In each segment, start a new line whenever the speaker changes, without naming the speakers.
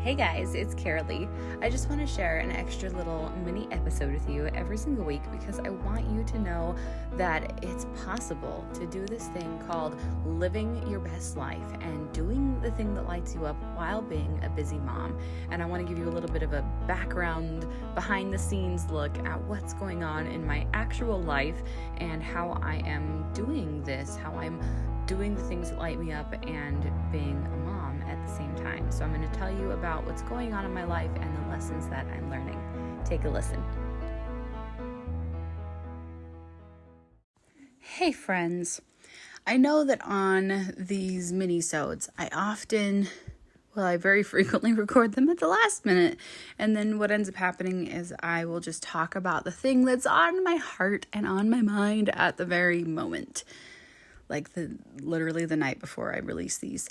Hey guys, it's Carolee. I just want to share an extra little mini episode with you every single week because I want you to know that it's possible to do this thing called living your best life and doing the thing that lights you up while being a busy mom. And I want to give you a little bit of a background, behind the scenes look at what's going on in my actual life and how I am doing this, how I'm doing the things that light me up and being a mom at the same time. So I'm going to tell you about what's going on in my life and the lessons that I'm learning. Take a listen. Hey friends, I know that on these minisodes, I very frequently record them at the last minute. And then what ends up happening is I will just talk about the thing that's on my heart and on my mind at the very moment. Like literally the night before I release these.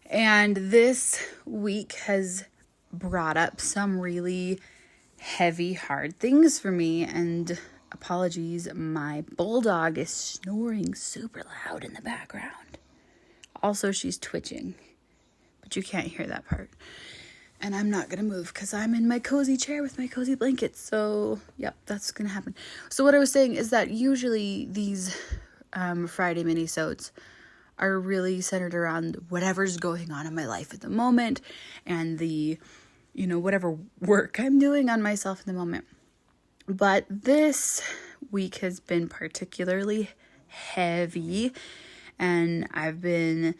And this week has brought up some really heavy, hard things for me. And apologies, my bulldog is snoring super loud in the background. Also, she's twitching, but you can't hear that part. And I'm not going to move because I'm in my cozy chair with my cozy blanket. So, yep, that's going to happen. So what I was saying is that usually these Friday minisodes are really centered around whatever's going on in my life at the moment and the, whatever work I'm doing on myself in the moment. But this week has been particularly heavy and I've been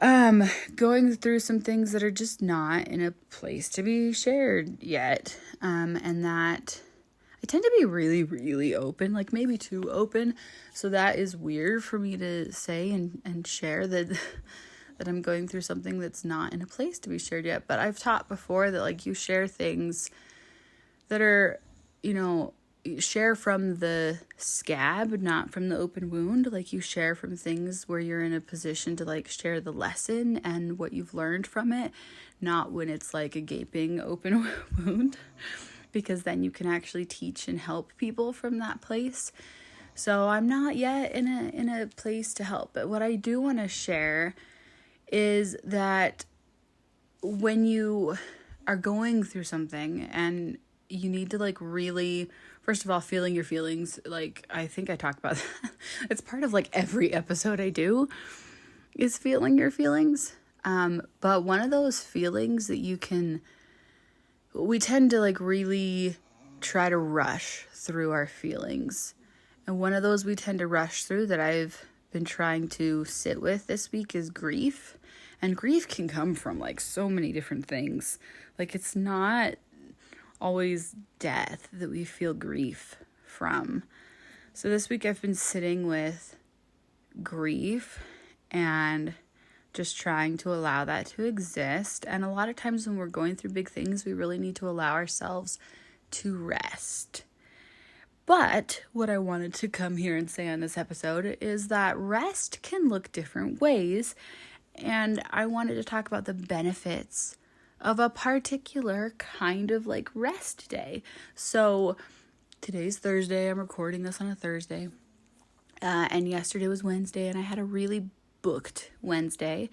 going through some things that are just not in a place to be shared yet. And that I tend to be really, really open, like maybe too open. So that is weird for me to say and share that I'm going through something that's not in a place to be shared yet. But I've taught before that you share things that are, share from the scab, not from the open wound. Like you share from things where you're in a position to share the lesson and what you've learned from it, not when it's like a gaping open wound. Because then you can actually teach and help people from that place. So I'm not yet in a place to help. But what I do want to share is that when you are going through something and you need to really, first of all, feeling your feelings. I think I talk about that. It's part of every episode I do is feeling your feelings. But one of those feelings that we tend to really try to rush through our feelings. And one of those we tend to rush through that I've been trying to sit with this week is grief. And grief can come from so many different things. It's not always death that we feel grief from. So this week I've been sitting with grief and just trying to allow that to exist. And a lot of times when we're going through big things, we really need to allow ourselves to rest. But what I wanted to come here and say on this episode is that rest can look different ways. And I wanted to talk about the benefits of a particular kind of rest day. So today's Thursday. I'm recording this on a Thursday. And yesterday was Wednesday and I had a really booked Wednesday,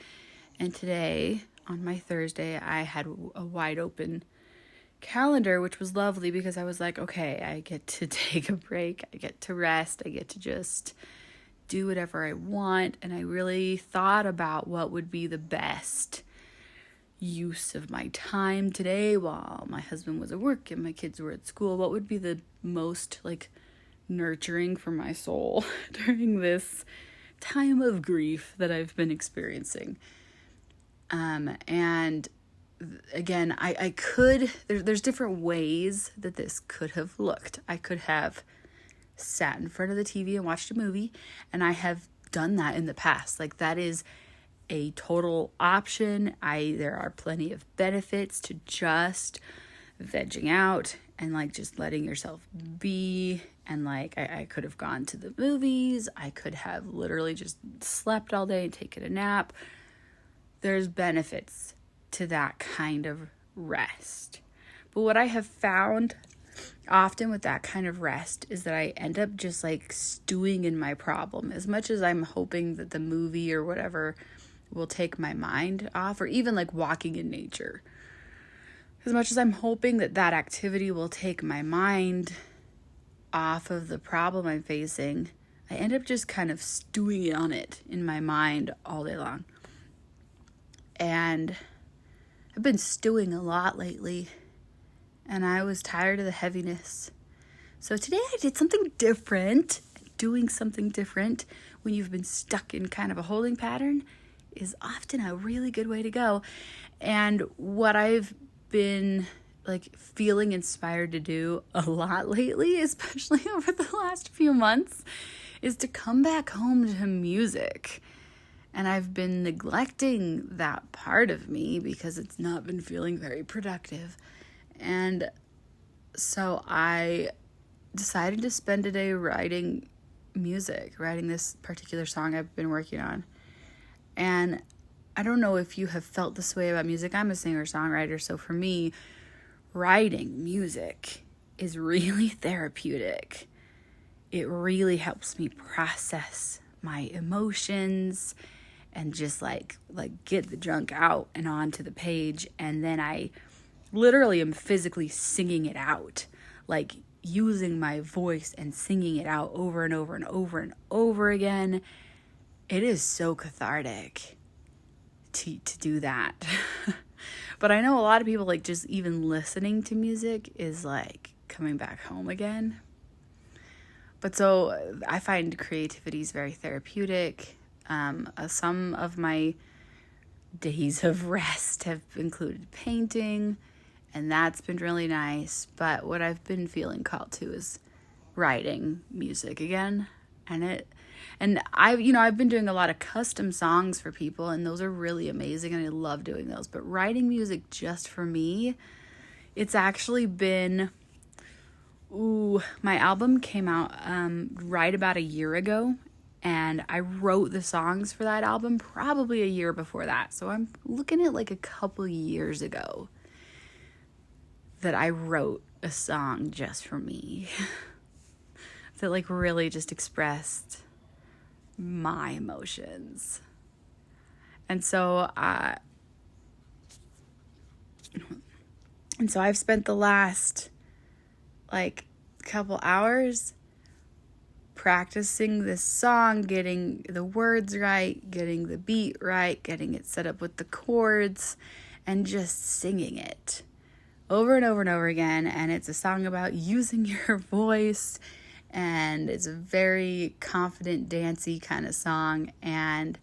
and today on my Thursday I had a wide open calendar, which was lovely because I was like, okay, I get to take a break, I get to rest, I get to just do whatever I want. And I really thought about what would be the best use of my time today while my husband was at work and my kids were at school. What would be the most nurturing for my soul during this time of grief that I've been experiencing. And again, I could, there's different ways that this could have looked. I could have sat in front of the TV and watched a movie, and I have done that in the past. That is a total option. There are plenty of benefits to just vegging out and just letting yourself be. And I could have gone to the movies. I could have literally just slept all day and taken a nap. There's benefits to that kind of rest. But what I have found often with that kind of rest is that I end up just stewing in my problem. As much as I'm hoping that the movie or whatever will take my mind off, or even like walking in nature. As much as I'm hoping that that activity will take my mind off of the problem I'm facing, I end up just kind of stewing on it in my mind all day long. And I've been stewing a lot lately, and I was tired of the heaviness. So today I did something different. Doing something different when you've been stuck in kind of a holding pattern is often a really good way to go. And what I've been like feeling inspired to do a lot lately, especially over the last few months, is to come back home to music. And I've been neglecting that part of me because it's not been feeling very productive. And so I decided to spend a day writing this particular song I've been working on. And I don't know if you have felt this way about music. I'm a singer-songwriter, so for me, writing music is really therapeutic. It really helps me process my emotions and just like get the junk out and onto the page, and then I literally am physically singing it out, like using my voice and singing it out over and over and over and over again. It is so cathartic to do that. But I know a lot of people, like, just even listening to music is like coming back home again. But so I find creativity is very therapeutic. Some of my days of rest have included painting, and that's been really nice. But what I've been feeling called to is writing music again. And I've been doing a lot of custom songs for people, and those are really amazing, and I love doing those. But writing music just for me, it's actually been, my album came out right about a year ago, and I wrote the songs for that album probably a year before that. So I'm looking at like a couple years ago that I wrote a song just for me that like really just expressed my emotions. And so I've spent the last like couple hours practicing this song, getting the words right, getting the beat right, getting it set up with the chords, and just singing it over and over and over again. And it's a song about using your voice, and it's a very confident, dancey kind of song. And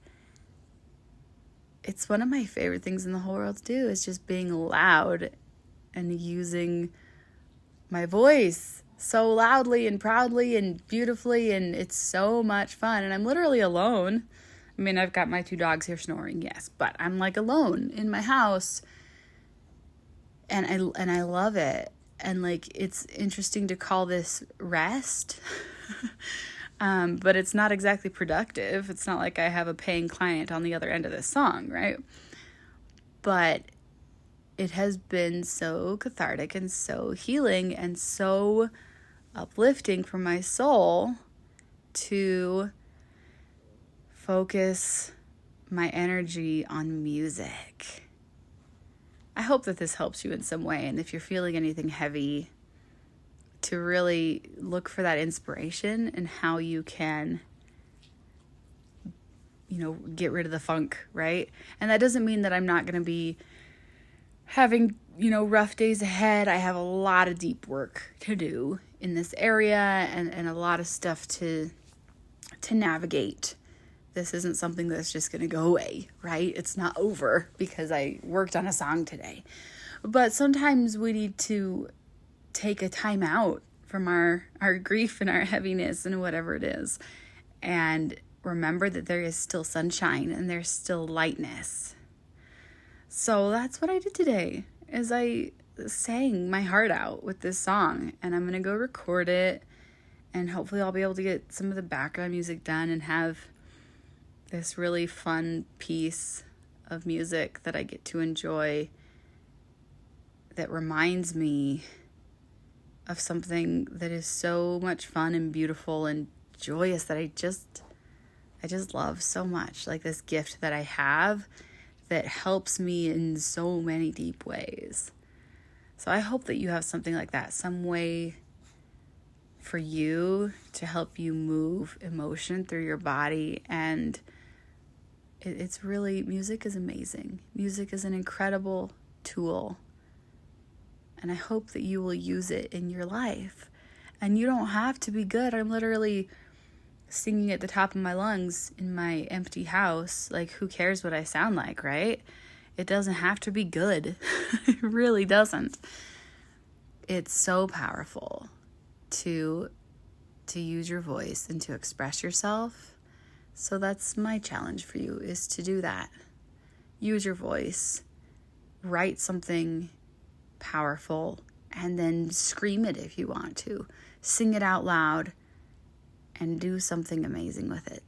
it's one of my favorite things in the whole world to do, is just being loud and using my voice so loudly and proudly and beautifully, and it's so much fun. And I'm literally alone. I mean, I've got my 2 dogs here snoring, yes, but I'm like alone in my house, and I love it. And like, it's interesting to call this rest, but it's not exactly productive. It's not like I have a paying client on the other end of this song, right? But it has been so cathartic and so healing and so uplifting for my soul to focus my energy on music. I hope that this helps you in some way. And if you're feeling anything heavy, to really look for that inspiration and how you can, get rid of the funk, right? And that doesn't mean that I'm not going to be having, rough days ahead. I have a lot of deep work to do in this area, and a lot of stuff to navigate. This isn't something that's just going to go away, right? It's not over because I worked on a song today. But sometimes we need to take a time out from our grief and our heaviness and whatever it is, and remember that there is still sunshine and there's still lightness. So that's what I did today, is I sang my heart out with this song, and I'm going to go record it, and hopefully I'll be able to get some of the background music done and have this really fun piece of music that I get to enjoy that reminds me of something that is so much fun and beautiful and joyous that I I just love so much, like this gift that I have that helps me in so many deep ways. So I hope that you have something like that, some way for you to help you move emotion through your body. And it's really, music is amazing. Music is an incredible tool. And I hope that you will use it in your life. And you don't have to be good. I'm literally singing at the top of my lungs in my empty house. Like, who cares what I sound like, right? It doesn't have to be good. It really doesn't. It's so powerful to use your voice and to express yourself. So that's my challenge for you, is to do that. Use your voice, write something powerful, and then scream it if you want to. Sing it out loud and do something amazing with it.